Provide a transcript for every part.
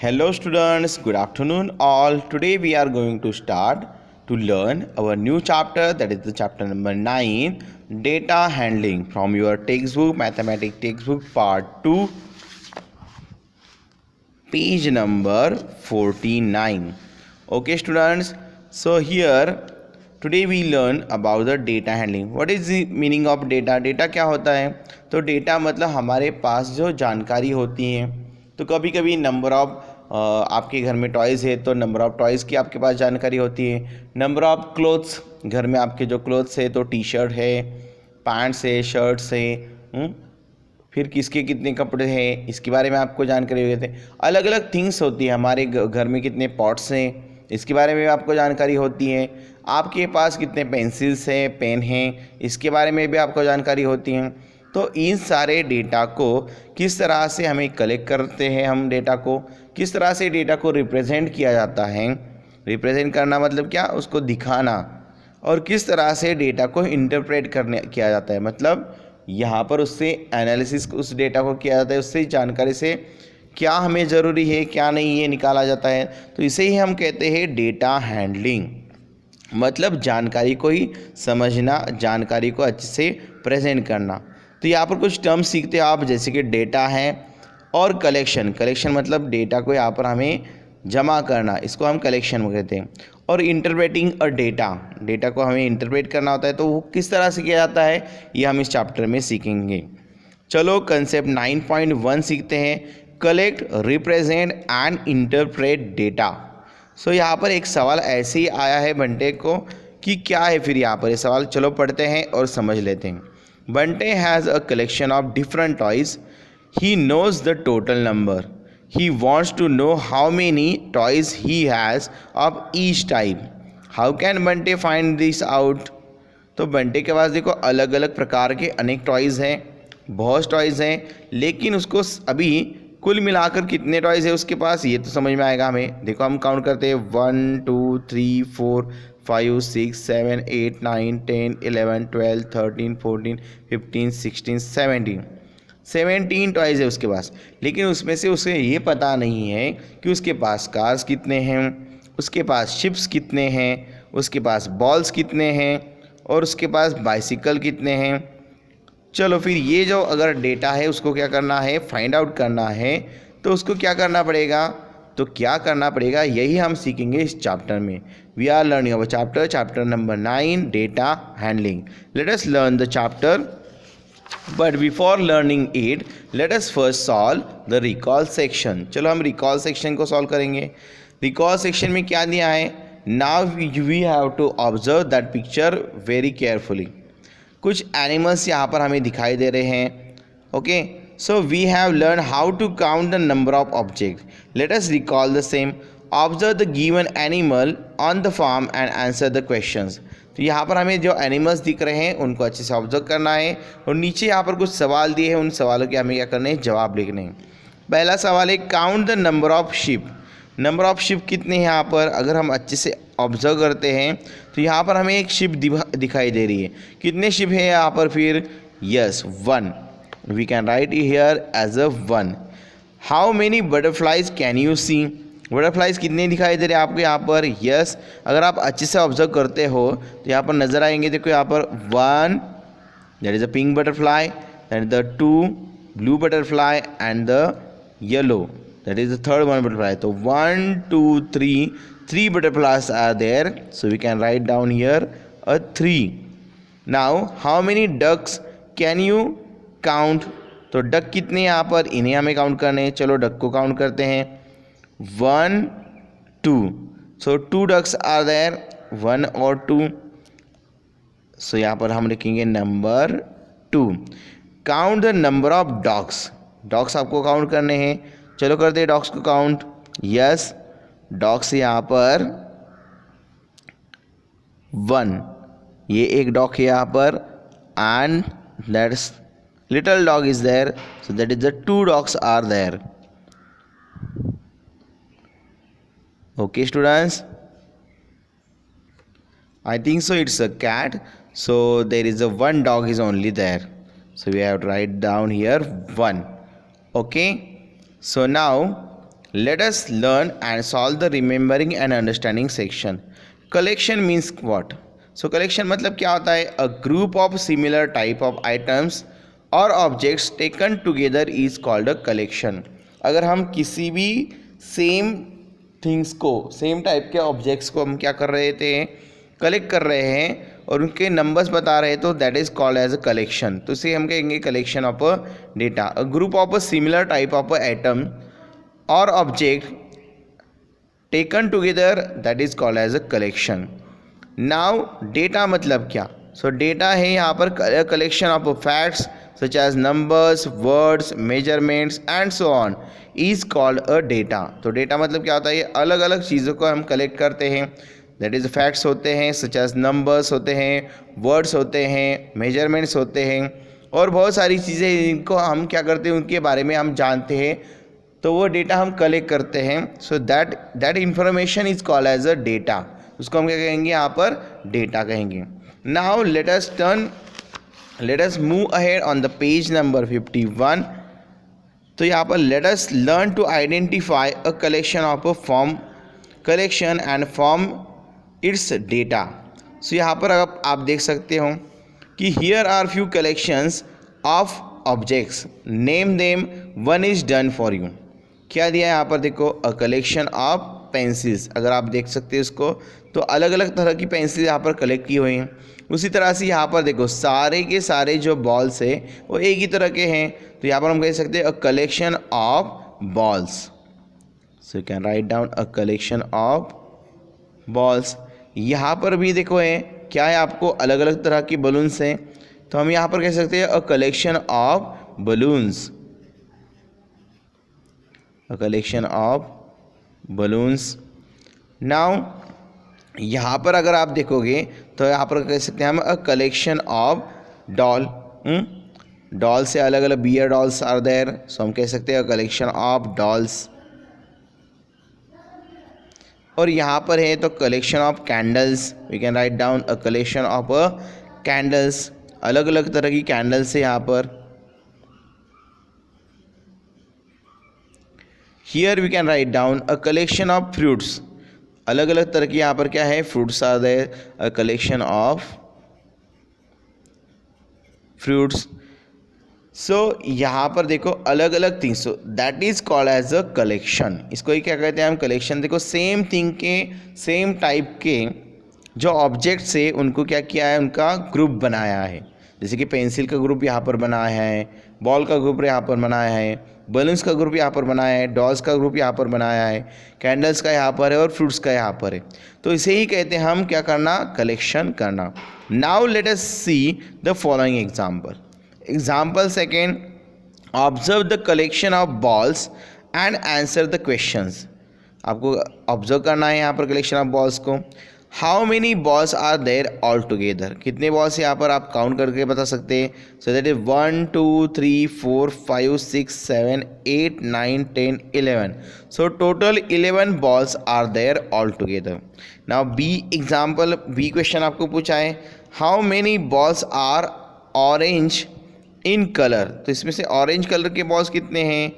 Hello students, good afternoon all. Today we are going to start to learn our new chapter, that is the chapter number 9, data handling, from your textbook, mathematics textbook part 2, page number 49. Okay students, so here today we learn about the data handling. What is the meaning of data? Data क्या होता है? तो data मतलब हमारे पास जो जानकारी होती है. तो कभी कभी नंबर ऑफ आपके घर में टॉयज़ है तो नंबर ऑफ़ टॉयज़ की आपके पास जानकारी होती है. नंबर ऑफ़ क्लोथ्स, घर में आपके जो क्लोथ्स है तो टी शर्ट है, पैंट्स है, शर्ट्स है, फिर किसके कितने कपड़े हैं इसके बारे में आपको जानकारी होती है. अलग अलग थिंग्स होती है. हमारे घर में कितने पॉट्स हैं इसके बारे में आपको जानकारी होती है. आपके पास कितने पेंसिल्स हैं, पेन हैं, इसके बारे में भी आपको जानकारी होती है. तो इन सारे डेटा को किस तरह से हमें कलेक्ट करते हैं, हम डेटा को किस तरह से डेटा को रिप्रेजेंट किया जाता है. रिप्रेजेंट करना मतलब क्या, उसको दिखाना. और किस तरह से डेटा को इंटरप्रेट किया जाता है, मतलब यहाँ पर उससे एनालिसिस उस डेटा को किया जाता है. उससे जानकारी से क्या हमें ज़रूरी है क्या नहीं ये निकाला जाता है. तो इसे ही हम कहते हैं डेटा हैंडलिंग. मतलब जानकारी को ही समझना, जानकारी को अच्छे से प्रेजेंट करना. तो यहाँ पर कुछ टर्म्स सीखते हैं आप, जैसे कि डेटा है और कलेक्शन. कलेक्शन मतलब डेटा को यहाँ पर हमें जमा करना, इसको हम कलेक्शन कहते हैं. और इंटरप्रेटिंग अ डेटा, डेटा को हमें इंटरप्रेट करना होता है. तो वो किस तरह से किया जाता है ये हम इस चैप्टर में सीखेंगे. चलो कंसेप्ट 9.1 सीखते हैं. Collect, represent and interpret data. So यहाँ पर एक सवाल ऐसे ही आया है बंटे को कि क्या है फिर यहाँ पर ये सवाल. चलो पढ़ते हैं और समझ लेते हैं. Bante has a collection of different toys. He knows the total number. He wants to know how many toys he has of each type. How can Bante find this out? तो बंटे के पास देखो अलग अलग प्रकार के अनेक टॉयज़ हैं, बहुत टॉयज़ हैं, लेकिन उसको अभी कुल मिलाकर कितने टॉयज़ है उसके पास ये तो समझ में आएगा हमें. देखो हम काउंट करते हैं 1 2 3 4 5 6 7 8 9 10 11 12 13 14 15 16 17 टॉयज़ है उसके पास. लेकिन उसमें से उसे ये पता नहीं है कि उसके पास कार्स कितने हैं, उसके पास शिप्स कितने हैं, उसके पास बॉल्स कितने हैं और उसके पास बाइसिकल कितने हैं. चलो फिर ये जो अगर डेटा है उसको क्या करना है, फाइंड आउट करना है. तो उसको क्या करना पड़ेगा, तो क्या करना पड़ेगा यही हम सीखेंगे इस चैप्टर में. We are learning our chapter number 9, data handling. Let us learn the chapter, but before learning it let us first solve the recall section. चलो हम रिकॉल सेक्शन को सॉल्व करेंगे. रिकॉल सेक्शन में क्या दिया है, now we have to observe that picture very carefully. कुछ animals यहाँ पर हमें दिखाई दे रहे हैं. Okay, so we have learned how to count the number of objects. Let us recall the same. Observe the given animal on the farm and answer the questions. तो यहाँ पर हमें जो एनिमल्स दिख रहे हैं उनको अच्छे से ऑब्जर्व करना है और नीचे यहाँ पर कुछ सवाल दिए हैं, उन सवालों के हमें क्या करने हैं, जवाब लिखने हैं. पहला सवाल है count the number of ship. Number of ship कितने हैं यहाँ पर अगर हम अच्छे से ऑब्जर्व करते हैं तो यहाँ पर हमें एक शिप दिखाई दे रही है. कितने शिप है यहाँ पर फिर, yes 1. We can write here as a 1. How many butterflies can you see? Butterflies कितने दिखाई दे रहे हैं आपको यहाँ पर, यस. अगर आप अच्छे से ऑब्जर्व करते हो तो यहाँ पर नज़र आएंगे. देखो यहाँ पर 1, that is a pink butterfly, that is the 2 blue butterfly and the yellow, that is the third one butterfly. तो 1 2 3 butterflies are there. So we can write down here a 3. Now how many ducks can you count. तो duck कितने यहाँ पर, इन्हें हमें count करने हैं. चलो डक को काउंट करते हैं. 1 2. सो 2 डक्स आर देयर, 1 और 2. सो यहाँ पर हम लिखेंगे number 2. Count the number of dogs. Dogs आपको काउंट करने हैं. चलो करते हैं डॉग्स को काउंट. यस, डॉग्स यहाँ पर 1, ये एक डॉग है यहाँ पर, and that's little dog is there, so that is the 2 dogs are there. Okay students, I think so it's a cat, so there is a 1 dog is only there, so we have to write down here 1. Okay, so now Let us learn and solve the remembering and understanding section. Collection means what? So collection मतलब क्या होता है? A group of similar type of items or objects taken together is called a collection. अगर हम किसी भी same things को, same type के ऑब्जेक्ट्स को हम क्या कर रहे थे, कलेक्ट कर रहे हैं और उनके नंबर्स बता रहे हैं, तो that is called as a collection. तो इसे हम कहेंगे collection of a data. A group of a similar type of a atom और object taken together, that is called as a collection. Now data मतलब क्या? सो डेटा है यहाँ पर collection of facts such as numbers, words, measurements and so on is called a data. तो data मतलब क्या होता है? ये अलग अलग चीज़ों को हम कलेक्ट करते हैं. दैट इज़ फैक्ट्स होते हैं, सच एज नंबर्स होते हैं, वर्ड्स होते हैं, मेजरमेंट्स होते हैं और बहुत सारी चीज़ें इनको हम क्या करते हैं, उनके बारे में हम जानते हैं, तो वो डेटा हम कलेक्ट करते हैं. So that information is called as a data. उसको हम क्या कहेंगे? यहाँ पर डेटा कहेंगे. Now let us move ahead on the page number 51. तो यहाँ पर let us learn to identify a collection of a form collection and form its data. So यहाँ पर आप देख सकते हो कि here are few collections of objects, name them, one is done for you. क्या दिया है यहाँ पर? देखो, अ कलेक्शन ऑफ पेंसिल्स. अगर आप देख सकते हो इसको, तो अलग अलग तरह की पेंसिल यहाँ पर कलेक्ट की हुई हैं. उसी तरह से यहाँ पर देखो, सारे के सारे जो बॉल्स है वो एक ही तरह के हैं, तो यहाँ पर हम कह सकते हैं अ collection of balls. So you can write down a collection of balls. यहाँ पर भी देखो है क्या है, आपको अलग अलग तरह की बलून्स हैं, तो हम यहाँ पर कह सकते हैं अ collection of balloons. A collection of balloons. Now यहाँ पर अगर आप देखोगे तो यहाँ पर कह सकते हैं हम अ कलेक्शन ऑफ डॉल. डॉल से अलग अलग बियर डॉल्स आर देयर, सो हम कह सकते हैं अ कलेक्शन ऑफ डॉल्स. और यहाँ पर है तो collection of candles. We can write down a collection of a candles. अलग अलग तरह की कैंडल्स है यहाँ पर. Here we can write down a collection of fruits. अलग अलग तरह की यहाँ पर क्या है? Fruits are there. A collection of fruits. So यहाँ पर देखो अलग अलग things, so that is called as a collection. इसको ही क्या कहते हैं हम? कलेक्शन. देखो सेम थिंग के, सेम टाइप के जो ऑब्जेक्ट्स है उनको क्या किया है? उनका ग्रुप बनाया है. जैसे कि पेंसिल का ग्रुप यहाँ पर बनाया है, बॉल का ग्रुप यहाँ पर बनाया है, बलून्स का ग्रुप यहाँ पर बनाया है, डॉल्स का ग्रुप यहाँ पर बनाया है, कैंडल्स का यहाँ पर है और फ्रूट्स का यहाँ पर है. तो इसे ही कहते हैं हम क्या करना? कलेक्शन करना. Now let us see the following example. Example second, observe the collection of balls and answer the questions. आपको ऑब्जर्व करना है यहाँ पर कलेक्शन ऑफ बॉल्स को. How many balls are there all together. कितने बॉल्स यहाँ पर आप काउंट करके बता सकते हैं. So that is 1 2 3 4 5 6 7 8 9 10 11. So total 11 balls are there all together. Now B example, B question आपको पूछा है how many balls are orange in colour. तो इसमें से ऑरेंज कलर के बॉल्स कितने हैं?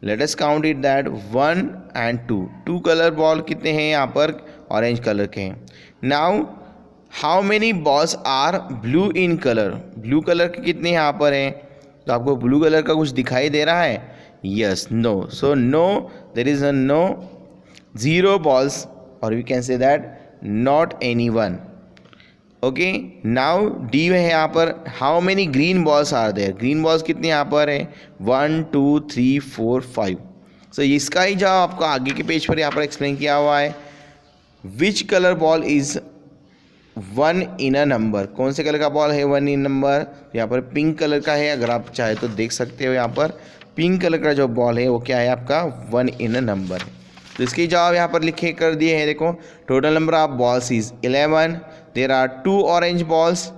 Let us count it that 1 and 2. 2 colour ball कितने हैं यहाँ पर? ऑरेंज कलर के हैं. Now how many balls are blue in colour. Blue colour के कितने यहाँ पर हैं? तो आपको ब्लू कलर का कुछ दिखाई दे रहा है? Yes, no. So no, there is a no. 0 balls, और we can say that not any one. Okay. Now D है यहाँ पर how many green balls are there. Green balls कितने यहाँ पर है? 1 2 3 4 5. सो इसका ही जवाब आपको आगे के पेज पर यहाँ पर एक्सप्लेन किया हुआ है. Which colour ball is 1 in a number. कौन से कलर का बॉल है 1 इन नंबर? यहाँ पर पिंक कलर का है. अगर आप चाहे तो देख सकते हो यहाँ पर पिंक कलर का जो बॉल है वो क्या है आपका? 1 इन अ नंबर. तो इसके जवाब यहाँ पर लिखे कर दिए हैं. देखो, total number of balls is 11. There are 2 orange balls.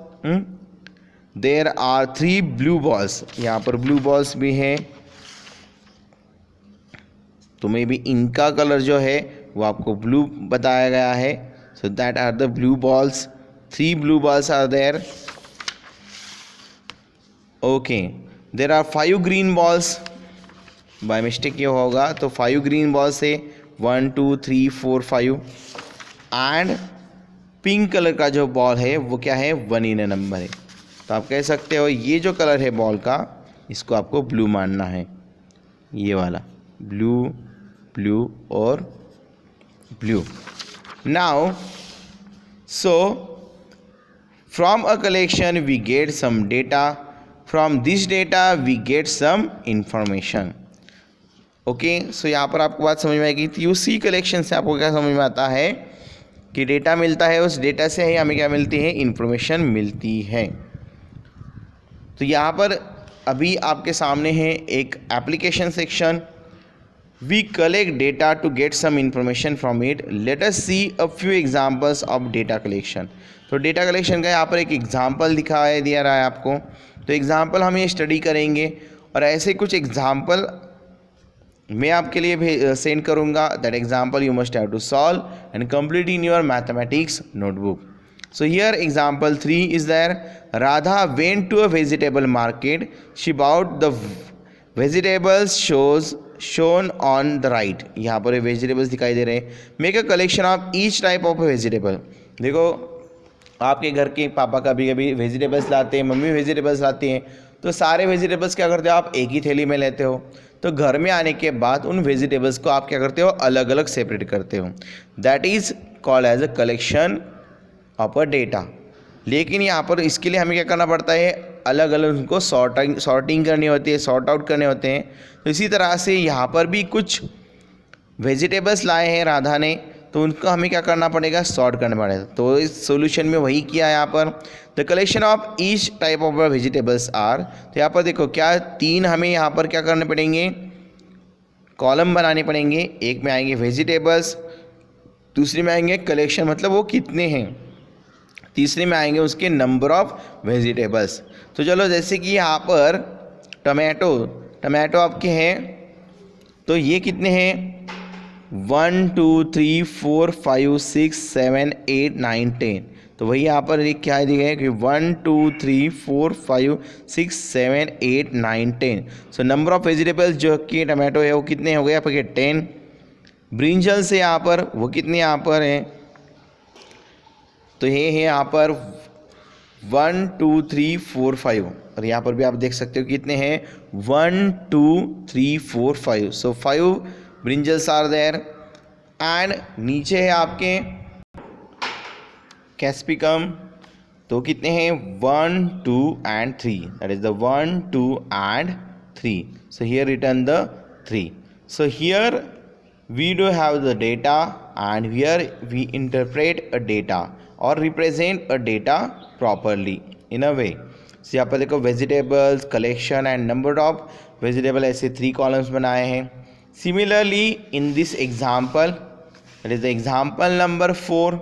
There are 3 blue balls. यहाँ पर ब्लू बॉल्स भी हैं, तो मे बी इनका कलर जो है वो आपको ब्लू बताया गया है. So that are the blue balls. 3 blue balls are there. Okay. There are 5 green balls. By mistake ये होगा, तो 5 ग्रीन बॉल से 1 2 3 4 5 एंड पिंक कलर का जो बॉल है वो क्या है 1 इन नंबर है। तो आप कह सकते हो ये जो कलर है बॉल का इसको आपको ब्लू मानना है, ये वाला ब्लू ब्लू और blue. Now so from a collection we get some data, from this data we get some information। Okay so यहाँ पर आपको बात समझ में आएगी। तो यूसी कलेक्शन से आपको क्या समझ में आता है कि डेटा मिलता है, उस डेटा से ही हमें क्या मिलती है, इंफॉर्मेशन मिलती है। तो यहाँ पर अभी आपके सामने है एक application section, we collect data to get some information from it, let us see a few examples of data collection। तो डेटा कलेक्शन का यहाँ पर एक एग्जाम्पल दिखाया दिया रहा है आपको, तो एग्जाम्पल हम ये स्टडी करेंगे और ऐसे कुछ एग्जाम्पल मैं आपके लिए सेंड करूँगा। That example you must have to solve and complete in your mathematics notebook. So here example 3 is there, Radha went to a vegetable market, she bought the vegetables shown on the right। यहाँ पर vegetables दिखाई दे रहे हैं। Make a collection of each type of vegetable. देखो आपके घर के पापा कभी कभी वेजिटेबल्स लाते हैं, मम्मी वेजिटेबल्स लाती हैं, तो सारे वेजिटेबल्स क्या करते हो आप एक ही थैली में लेते हो। तो घर में आने के बाद उन वेजिटेबल्स को आप क्या करते हो, अलग अलग सेपरेट करते हो। That is called as a collection of a data. लेकिन यहाँ पर इसके लिए हमें क्या करना पड़ता है, अलग अलग उनको सॉर्टिंग करनी होती है, सॉर्ट आउट करने होते हैं। तो इसी तरह से यहाँ पर भी कुछ वेजिटेबल्स लाए हैं राधा ने, तो उनको हमें क्या करना पड़ेगा, सॉर्ट करना पड़ेगा। तो इस सॉल्यूशन में वही किया है यहाँ पर। The collection of each type of vegetables are. तो यहाँ पर देखो क्या 3 हमें यहाँ पर क्या करने पड़ेंगे, कॉलम बनाने पड़ेंगे। एक में आएंगे वेजिटेबल्स, दूसरे में आएंगे कलेक्शन मतलब वो कितने हैं, तीसरे में आएंगे उसके नंबर ऑफ वेजिटेबल्स। तो चलो जैसे कि यहाँ पर टमाटो आपके हैं, तो ये कितने हैं 1 2 3 4 5 6 7 8 9 10। तो वही यहाँ पर एक क्या दिया है कि 1 2 3 4 5 6 7 8 9 10। सो नंबर ऑफ वेजिटेबल्स जो कि टमाटो है वो कितने हो गए आपके 10। ब्रिंजल्स है यहाँ पर, वो कितने यहाँ पर हैं, तो ये है यहाँ पर 1 2 3 4 5। और यहाँ पर भी आप देख सकते हो कितने हैं 1 2 3 4 5। So 5 brinjals are there. And नीचे है आपके कैप्सिकम, तो कितने हैं 1 2 and 3। That is the 1 2 and 3। So here return the 3। So here we do have the data and here we interpret a data or represent a data properly in a way। so यहाँ पर देखो vegetables, collection and number of vegetable ऐसे 3 columns बनाए हैं। Similarly in this example, that is the example number 4,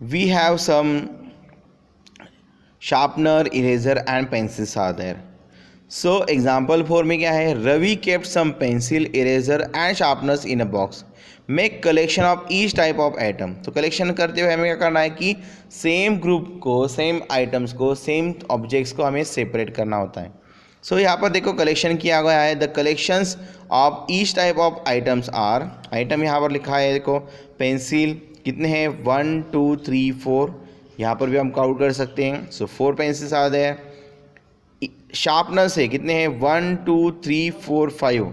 we have some sharpener, eraser and pencils are there। So example 4 में क्या है, Ravi kept some pencil, eraser and sharpeners in a box, make collection of each type of item. तो collection करते हुए हमें क्या करना है कि सेम ग्रुप को, सेम आइटम्स को, सेम ऑब्जेक्ट्स को हमें सेपरेट करना होता है। सो यहाँ पर देखो कलेक्शन किया गया है, the collections of each type of items are. Item यहाँ पर लिखा है देखो, पेंसिल कितने हैं 1 2 3 4, यहाँ पर भी हम काउंट कर सकते हैं। सो 4 पेंसिल्स आर देयर। शार्पनर्स है कितने हैं 1 2 3 4 5,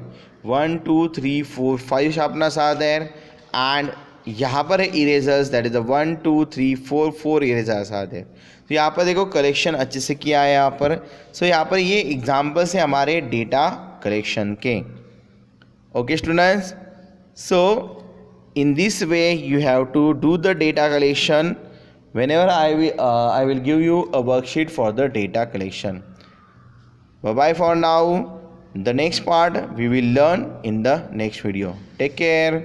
1 2 3 4 5 शार्पनर्स आर देयर। एंड यहाँ पर है erasers, that is the 1 2 3 4 4 erasers are there. तो यहाँ पर देखो कलेक्शन अच्छे से किया है यहाँ पर। सो यहाँ पर ये एग्जाम्पल्स है हमारे डेटा कलेक्शन के। Okay students, so in this way you have to do the data collection whenever I will give you a worksheet for the data collection. Bye bye for now. The next part we will learn in the next video. Take care.